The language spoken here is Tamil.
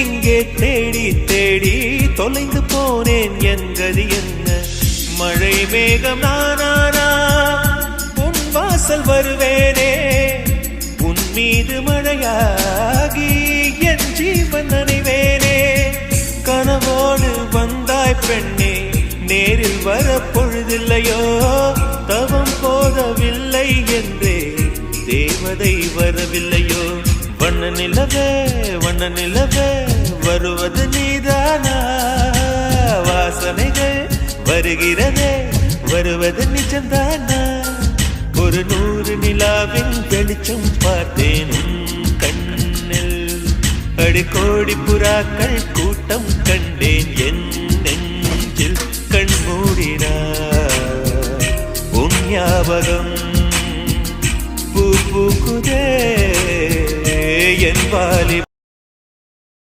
இங்கே தேடி தேடி தொலைந்து போனேன் என் கதி என்ன மழை மேகம் நானானா உன் வாசல் வருவேனே உன் மீது மழையாகி என் ஜீவன் நனைவேனே கனவோடு வந்தாய் பெண்ணே நேரில் வர பொழுதில்லையோ தவம் போதவில்லை என்றே தேவதை வரவில்லையோ வண்ண நிலவே வருவது நீதானா வாசனைகள் வருகிறதே வருவது நிஜம்தானா ஒரு 100 நிலாவின் வெளிச்சம் பார்த்தேன் கண்ணில் அடிக்கோடி புறாக்கள் கூட்டம் கண்டேன் என் நெஞ்சில் கண் மூடினார் உன் ஞாபகம் பூக்குதே என் வாலி